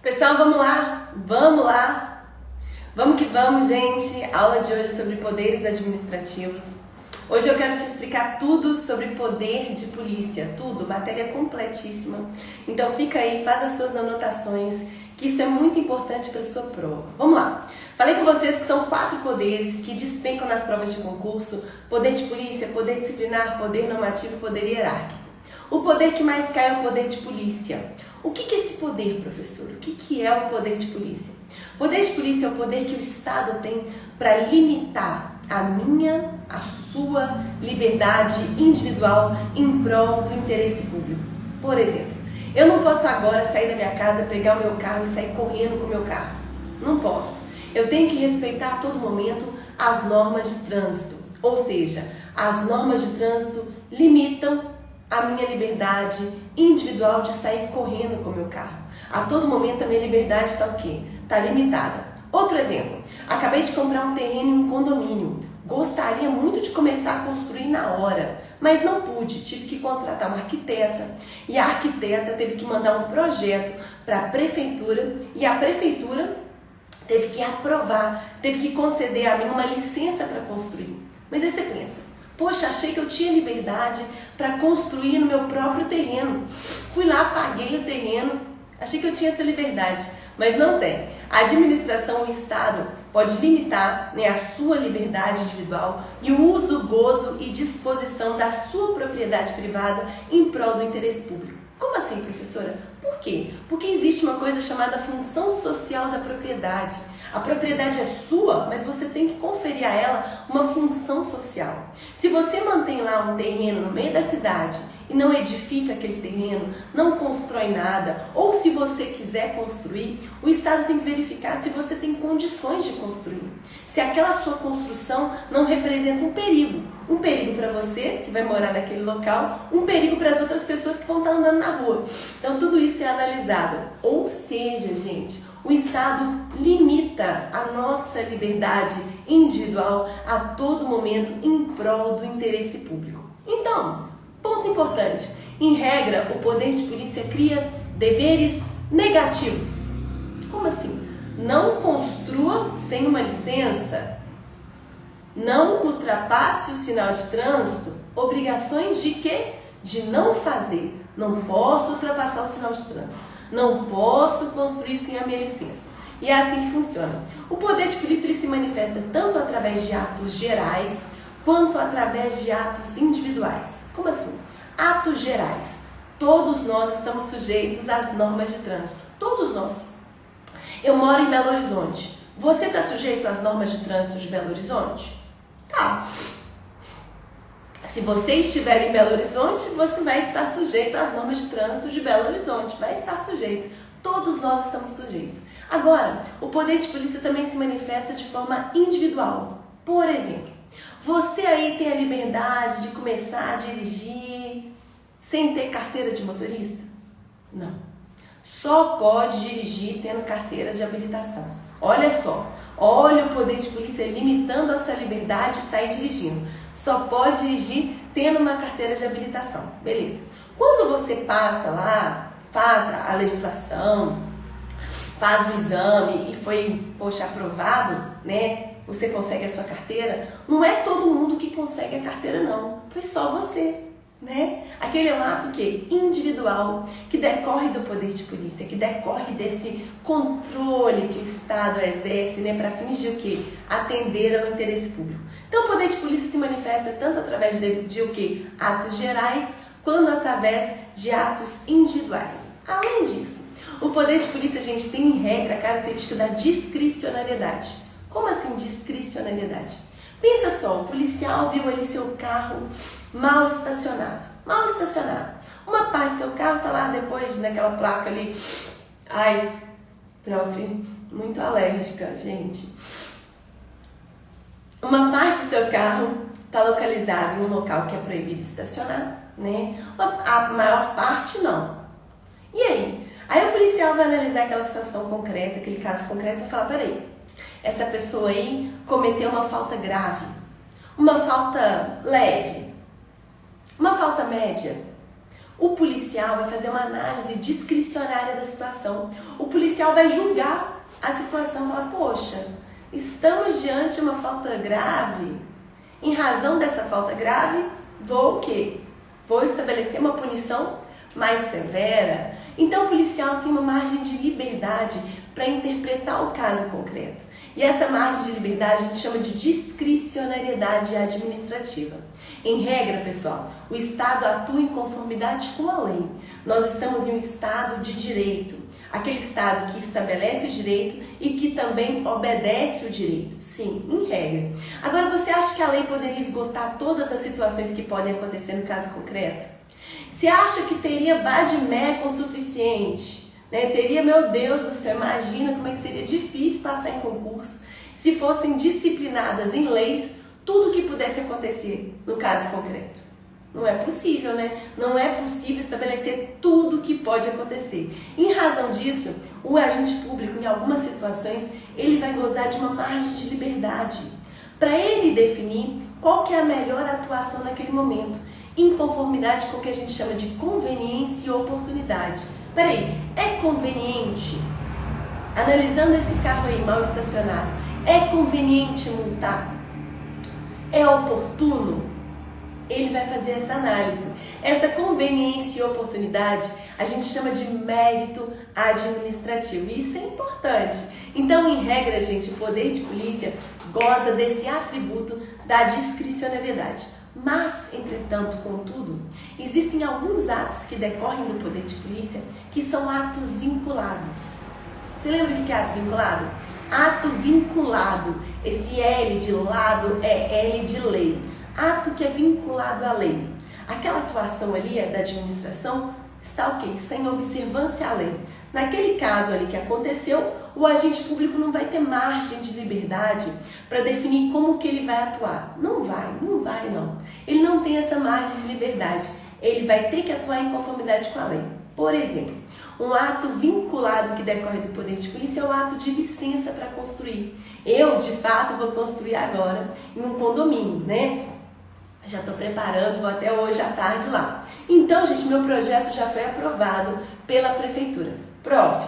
Pessoal, vamos lá? Vamos lá? Vamos que vamos, gente! A aula de hoje é sobre poderes administrativos. Hoje eu quero te explicar tudo sobre poder de polícia, tudo, matéria completíssima. Então fica aí, faz as suas anotações, que isso é muito importante para a sua prova. Vamos lá! Falei com vocês que são 4 poderes que despencam nas provas de concurso: poder de polícia, poder disciplinar, poder normativo e poder hierárquico. O poder que mais cai é o poder de polícia. O que é esse poder, professor? O que é o poder de polícia? O poder de polícia é o poder que o Estado tem para limitar a sua liberdade individual em prol do interesse público. Por exemplo, eu não posso agora sair da minha casa, pegar o meu carro e sair correndo com o meu carro. Não posso. Eu tenho que respeitar a todo momento as normas de trânsito. Ou seja, as normas de trânsito limitam a minha liberdade individual de sair correndo com o meu carro. A todo momento a minha liberdade está o quê? Está limitada. Outro exemplo, acabei de comprar um terreno em um condomínio. Gostaria muito de começar a construir na hora, mas não pude, tive que contratar uma arquiteta e a arquiteta teve que mandar um projeto para a prefeitura e a prefeitura teve que aprovar, teve que conceder a mim uma licença para construir. Mas aí você pensa, poxa, achei que eu tinha liberdade para construir no meu próprio terreno. Fui lá, paguei o terreno, achei que eu tinha essa liberdade, mas não tem. A administração, o Estado, pode limitar, a sua liberdade individual e o uso, gozo e disposição da sua propriedade privada em prol do interesse público. Como assim, professora? Por quê? Porque existe uma coisa chamada função social da propriedade. A propriedade é sua, mas você tem que conferir a ela uma função social. Se você mantém lá um terreno no meio da cidade e não edifica aquele terreno, não constrói nada, ou se você quiser construir, o Estado tem que verificar se você tem condições de construir. Se aquela sua construção não representa um perigo para você, que vai morar naquele local, um perigo para as outras pessoas que vão estar andando na rua. Então tudo isso é analisado. Ou seja, gente, o Estado limita a nossa liberdade individual a todo momento em prol do interesse público. Então, ponto importante, em regra, o poder de polícia cria deveres negativos. Como assim? Não construa sem uma licença, não ultrapasse o sinal de trânsito, obrigações de quê? De não fazer. Não posso ultrapassar o sinal de trânsito, não posso construir sem a minha licença. E é assim que funciona. O poder de polícia ele se manifesta tanto através de atos gerais, quanto através de atos individuais. Como assim? Atos gerais. Todos nós estamos sujeitos às normas de trânsito. Todos nós. Eu moro em Belo Horizonte. Você está sujeito às normas de trânsito de Belo Horizonte? Tá. Se você estiver em Belo Horizonte, você vai estar sujeito às normas de trânsito de Belo Horizonte. Vai estar sujeito. Todos nós estamos sujeitos. Agora, o poder de polícia também se manifesta de forma individual. Por exemplo, você aí tem a liberdade de começar a dirigir sem ter carteira de motorista? Não. Só pode dirigir tendo carteira de habilitação. Olha só, olha o poder de polícia limitando a sua liberdade de sair dirigindo. Só pode dirigir tendo uma carteira de habilitação. Beleza. Quando você passa lá, faz a legislação, faz o exame e foi, aprovado, você consegue a sua carteira, não é todo mundo que consegue a carteira não, foi só você, Aquele é um ato que individual, que decorre do poder de polícia, que decorre desse controle que o Estado exerce, para fins de o quê? Atender ao interesse público. Então o poder de polícia se manifesta tanto através de o quê? Atos gerais, quanto através de atos individuais. Além disso, o poder de polícia, a gente tem em regra a característica da discricionariedade. Como assim discricionariedade? Pensa só, o policial viu ali seu carro mal estacionado. Uma parte do seu carro está lá depois naquela placa ali. Ai, prof, muito alérgica, gente. Uma parte do seu carro está localizada em um local que é proibido estacionar, A maior parte não. E aí? Aí o policial vai analisar aquela situação concreta, aquele caso concreto e vai falar, peraí, essa pessoa aí cometeu uma falta grave, uma falta leve, uma falta média, O policial vai fazer uma análise discricionária da situação. O policial vai julgar a situação e falar, poxa, estamos diante de uma falta grave. Em razão dessa falta grave, vou o quê? Vou estabelecer uma punição mais severa. Então o policial tem uma margem de liberdade para interpretar o caso concreto. E essa margem de liberdade a gente chama de discricionariedade administrativa. Em regra, pessoal, o Estado atua em conformidade com a lei. Nós estamos em um Estado de direito, aquele Estado que estabelece o direito e que também obedece o direito. Sim, em regra. Agora, você acha que a lei poderia esgotar todas as situações que podem acontecer no caso concreto? Você acha que teria vade-mecum o suficiente? Teria, meu Deus do céu, imagina como é que seria difícil passar em concurso se fossem disciplinadas em leis tudo que pudesse acontecer no caso concreto. Não é possível, né? Não é possível estabelecer tudo que pode acontecer. Em razão disso, o agente público, em algumas situações, ele vai gozar de uma margem de liberdade para ele definir qual que é a melhor atuação naquele momento, em conformidade com o que a gente chama de conveniência e oportunidade. Peraí, é conveniente, analisando esse carro aí mal estacionado, é conveniente multar? É oportuno? Ele vai fazer essa análise. Essa conveniência e oportunidade a gente chama de mérito administrativo. E isso é importante. Então, em regra, gente, o poder de polícia goza desse atributo da discricionariedade. Mas, entretanto, contudo, existem alguns atos que decorrem do poder de polícia que são atos vinculados. Você lembra o que é ato vinculado? Ato vinculado, esse L de lado é L de lei. Ato que é vinculado à lei. Aquela atuação ali da administração está o quê? Está em observância à lei. Naquele caso ali que aconteceu, o agente público não vai ter margem de liberdade para definir como que ele vai atuar. Não vai. Ele não tem essa margem de liberdade. Ele vai ter que atuar em conformidade com a lei. Por exemplo, um ato vinculado que decorre do poder de polícia é o ato de licença para construir. Eu, de fato, vou construir agora em um condomínio, né? Já estou preparando, vou até hoje à tarde lá. Então, gente, meu projeto já foi aprovado pela prefeitura. Prof,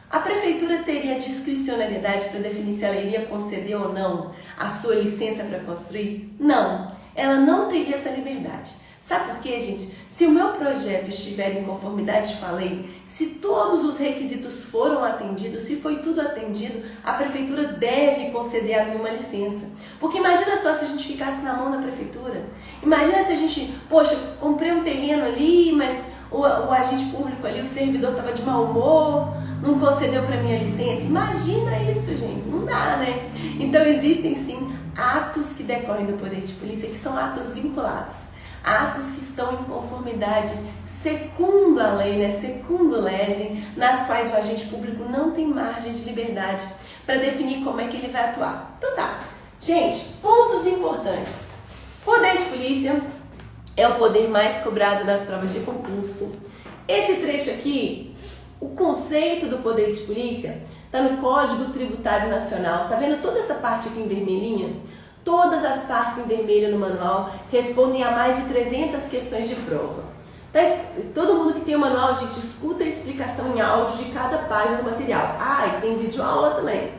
a prefeitura teria discricionariedade para definir se ela iria conceder ou não a sua licença para construir? Não, ela não teria essa liberdade. Sabe por quê, gente? Se o meu projeto estiver em conformidade com a lei, se todos os requisitos foram atendidos, se foi tudo atendido, a prefeitura deve conceder a mim uma licença. Porque imagina só se a gente ficasse na mão da prefeitura. Imagina se a gente, poxa, comprei um terreno ali, mas o agente público ali, o servidor estava de mau humor, não concedeu para mim a licença. Imagina isso, gente. Não dá, né? Então existem sim atos que decorrem do poder de polícia que são atos vinculados. Atos que estão em conformidade segundo a lei, né? Segundo legem, nas quais o agente público não tem margem de liberdade para definir como é que ele vai atuar. Então tá. Gente, pontos importantes. Poder de polícia é o poder mais cobrado nas provas de concurso. Esse trecho aqui, o conceito do poder de polícia, está no Código Tributário Nacional. Tá vendo toda essa parte aqui em vermelhinha? Todas as partes em vermelho no manual respondem a mais de 300 questões de prova. Todo mundo que tem o manual, gente, escuta a explicação em áudio de cada página do material. Ah, e tem videoaula também.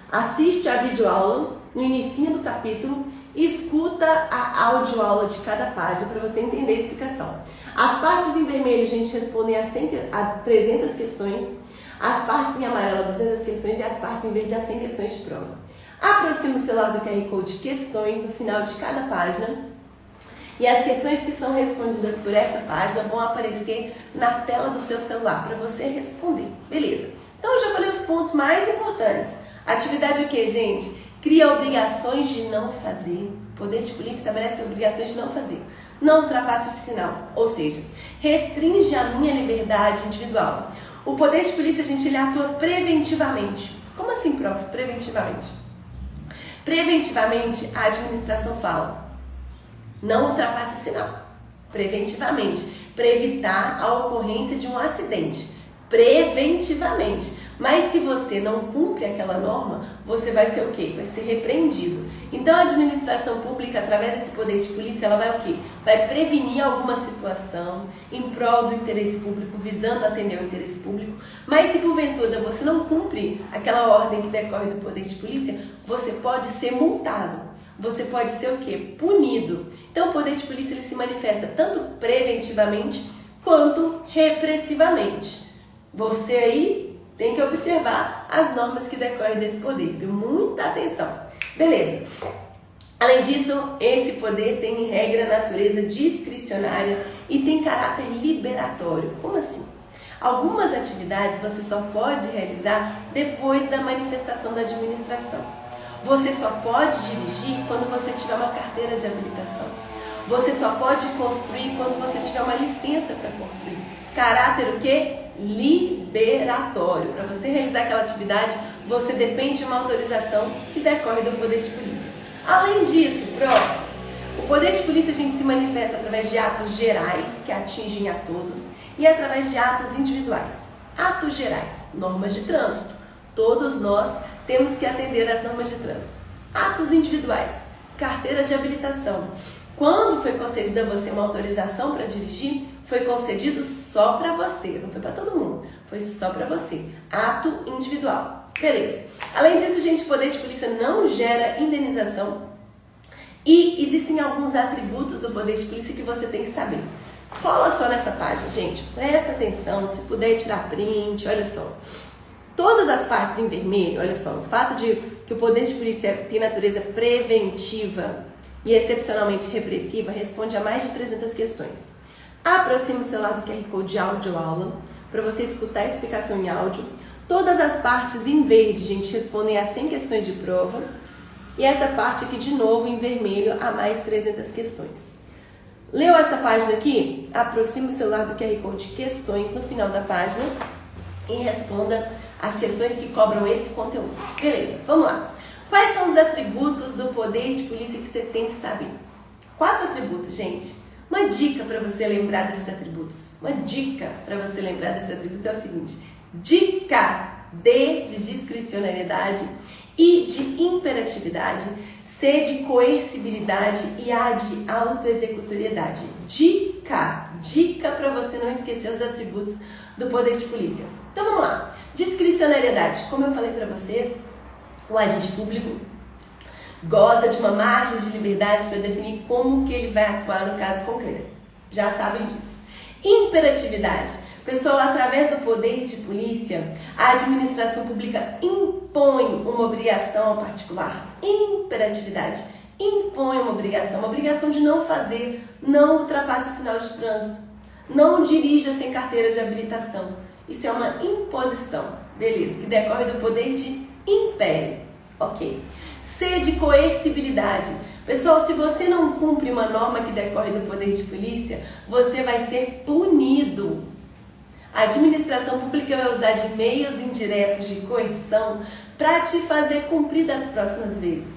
Assiste a videoaula no inicinho do capítulo e escuta a audioaula de cada página para você entender a explicação. As partes em vermelho, gente, respondem a 300 questões. As partes em amarelo, a 200 questões. E as partes em verde, a 100 questões de prova. Aproxime o celular do QR Code questões no final de cada página e as questões que são respondidas por essa página vão aparecer na tela do seu celular para você responder. Beleza? Então eu já falei os pontos mais importantes. Atividade o que, gente? Cria obrigações de não fazer. O poder de polícia estabelece obrigações de não fazer. Não ultrapasse o oficinal, ou seja, restringe a minha liberdade individual. O poder de polícia, gente, ele atua preventivamente. Como assim, prof? Preventivamente? Preventivamente, a administração fala, não ultrapasse o sinal. Preventivamente, para evitar a ocorrência de um acidente. Preventivamente. Mas se você não cumpre aquela norma, você vai ser o quê? Vai ser repreendido. Então a administração pública, através desse poder de polícia, ela vai o quê? Vai prevenir alguma situação em prol do interesse público, visando atender o interesse público. Mas se porventura você não cumpre aquela ordem que decorre do poder de polícia, você pode ser multado. Você pode ser o quê? Punido. Então o poder de polícia ele se manifesta tanto preventivamente quanto repressivamente. Você aí tem que observar as normas que decorrem desse poder. Dê muita atenção. Beleza. Além disso, esse poder tem em regra natureza discricionária e tem caráter liberatório. Como assim? Algumas atividades você só pode realizar depois da manifestação da administração. Você só pode dirigir quando você tiver uma carteira de habilitação. Você só pode construir quando você tiver uma licença para construir. Caráter o quê? Liberatório. Para você realizar aquela atividade, você depende de uma autorização que decorre do poder de polícia. Além disso, o poder de polícia a gente se manifesta através de atos gerais, que atingem a todos, e através de atos individuais. Atos gerais, normas de trânsito. Todos nós temos que atender às normas de trânsito. Atos individuais, carteira de habilitação. Quando foi concedida a você uma autorização para dirigir, foi concedido só para você, não foi para todo mundo, foi só para você. Ato individual. Beleza. Além disso, gente, o poder de polícia não gera indenização e existem alguns atributos do poder de polícia que você tem que saber. Cola só nessa página, gente, presta atenção, se puder tirar print, olha só. Todas as partes em vermelho, olha só, o fato de que o poder de polícia tem natureza preventiva e excepcionalmente repressiva responde a mais de 300 questões. Aproxime o celular do QR Code de áudio aula para você escutar a explicação em áudio. Todas as partes em verde, gente, respondem a 100 questões de prova. E essa parte aqui, de novo, em vermelho, a mais 300 questões. Leu essa página aqui? Aproxime o celular do QR Code questões no final da página e responda as questões que cobram esse conteúdo. Beleza, vamos lá. Quais são os atributos do poder de polícia que você tem que saber? 4 atributos, gente. Uma dica para você lembrar desses atributos. Uma dica para você lembrar desses atributos é o seguinte. Dica D de discricionariedade, I de imperatividade, C de coercibilidade e A de autoexecutoriedade. Dica para você não esquecer os atributos do poder de polícia. Então vamos lá. Discricionariedade. Como eu falei para vocês, o agente público goza de uma margem de liberdade para definir como que ele vai atuar no caso concreto. Já sabem disso. Imperatividade. Pessoal, através do poder de polícia, a administração pública impõe uma obrigação ao particular. Imperatividade. Impõe uma obrigação de não fazer, não ultrapasse o sinal de trânsito, não dirija sem carteira de habilitação. Isso é uma imposição, beleza, que decorre do poder de império, ok. C de coercibilidade. Pessoal, se você não cumpre uma norma que decorre do poder de polícia, você vai ser punido. A administração pública vai usar de meios indiretos de coerção para te fazer cumprir das próximas vezes.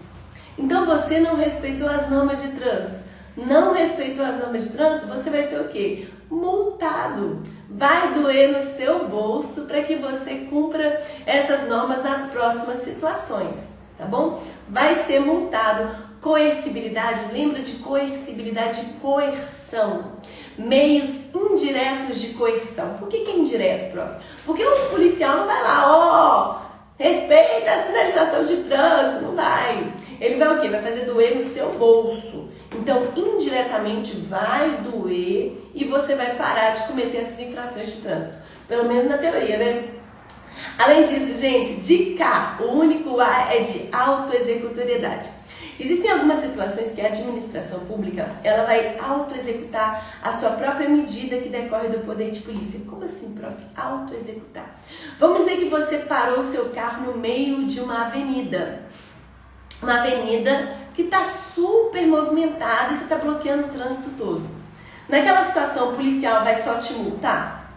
Então você não respeitou as normas de trânsito. Não respeitou as normas de trânsito, você vai ser o quê? Multado. Vai doer no seu bolso para que você cumpra essas normas nas próximas situações, tá bom? Vai ser multado. Coercibilidade, lembra de coercibilidade e coerção. Meios indiretos de coerção. Por que é indireto, prof? Porque o policial não vai lá, respeita a sinalização de trânsito, não vai. Ele vai o quê? Vai fazer doer no seu bolso. Então, indiretamente vai doer e você vai parar de cometer essas infrações de trânsito. Pelo menos na teoria, né? Além disso, gente, dica, o único A é de autoexecutoriedade. Existem algumas situações que a administração pública ela vai autoexecutar a sua própria medida que decorre do poder de polícia. Como assim, prof? Autoexecutar. Vamos dizer que você parou o seu carro no meio de uma avenida. Uma avenida que está super movimentada e você está bloqueando o trânsito todo. Naquela situação, o policial vai só te multar?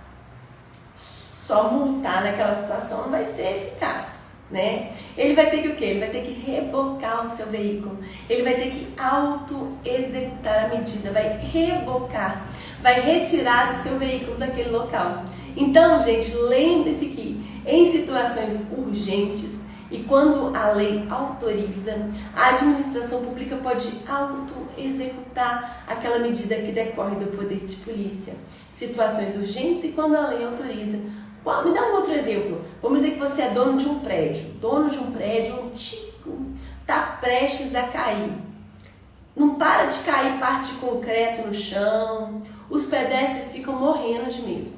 Só multar naquela situação não vai ser eficaz, né? Ele vai ter que o quê? Ele vai ter que rebocar o seu veículo. Ele vai ter que auto-executar a medida, vai rebocar, vai retirar o seu veículo daquele local. Então, gente, lembre-se que em situações situações urgentes e quando a lei autoriza, a administração pública pode auto-executar aquela medida que decorre do poder de polícia. Situações urgentes e quando a lei autoriza. Me dá um outro exemplo. Vamos dizer que você é dono de um prédio. Dono de um prédio antigo, está prestes a cair. Não para de cair parte de concreto no chão, os pedestres ficam morrendo de medo.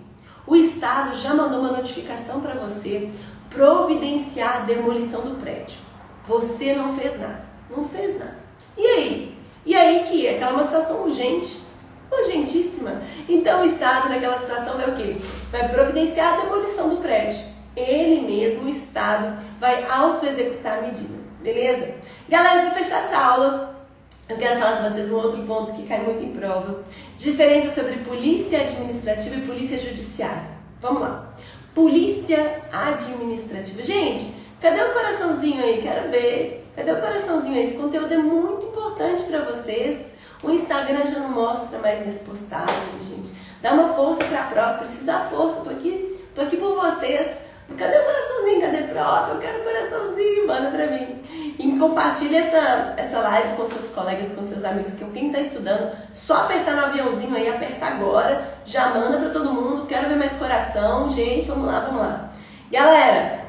O Estado já mandou uma notificação para você providenciar a demolição do prédio. Você não fez nada, não fez nada. E aí? E aí que é aquela uma situação urgente, urgentíssima. Então o Estado naquela situação vai o quê? Vai providenciar a demolição do prédio. Ele mesmo, o Estado, vai auto-executar a medida, beleza? Galera, para fechar essa aula, eu quero falar com vocês um outro ponto que cai muito em prova. Diferença sobre polícia administrativa e polícia judiciária. Vamos lá. Polícia administrativa. Gente, cadê o coraçãozinho aí? Quero ver. Cadê o coraçãozinho aí? Esse conteúdo é muito importante para vocês. O Instagram já não mostra mais minhas postagens, gente. Dá uma força pra prof. Preciso dar força. Tô aqui por vocês. Cadê o coraçãozinho? Cadê, prof? Eu quero o coraçãozinho, manda pra mim. E compartilha essa live com seus colegas, com seus amigos, que quem tá estudando, só apertar no aviãozinho aí, aperta agora, já manda pra todo mundo, quero ver mais coração. Gente, vamos lá, vamos lá. Galera,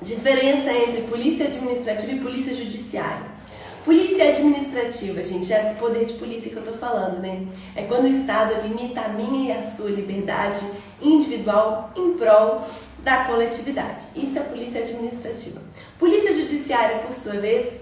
diferença entre polícia administrativa e polícia judiciária. Polícia administrativa, gente, é esse poder de polícia que eu tô falando, né? É quando o Estado limita a minha e a sua liberdade individual em prol da coletividade. Isso é polícia administrativa. Polícia judiciária, por sua vez,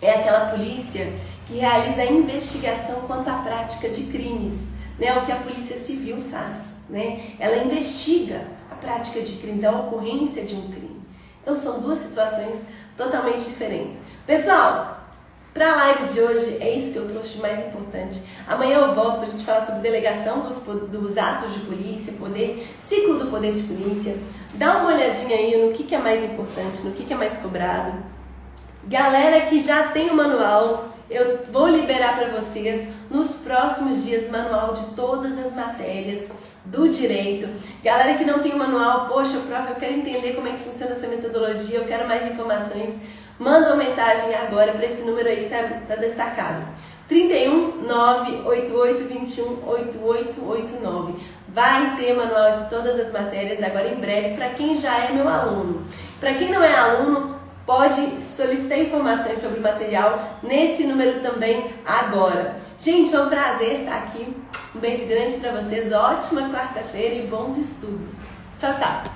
é aquela polícia que realiza a investigação quanto à prática de crimes, né? O que a polícia civil faz, né? Ela investiga a prática de crimes, a ocorrência de um crime. Então são duas situações totalmente diferentes. Pessoal, para a live de hoje, é isso que eu trouxe de mais importante. Amanhã eu volto para a gente falar sobre delegação dos atos de polícia, ciclo do poder de polícia. Dá uma olhadinha aí no que é mais importante, no que é mais cobrado. Galera que já tem o manual, eu vou liberar para vocês nos próximos dias manual de todas as matérias do direito. Galera que não tem o manual, poxa, prof, eu quero entender como é que funciona essa metodologia, eu quero mais informações. Manda uma mensagem agora para esse número aí que tá destacado. 31 988 21 8889. Vai ter manual de todas as matérias agora em breve para quem já é meu aluno. Para quem não é aluno, pode solicitar informações sobre o material nesse número também agora. Gente, foi um prazer estar aqui. Um beijo grande para vocês, ótima quarta-feira e bons estudos. Tchau, tchau!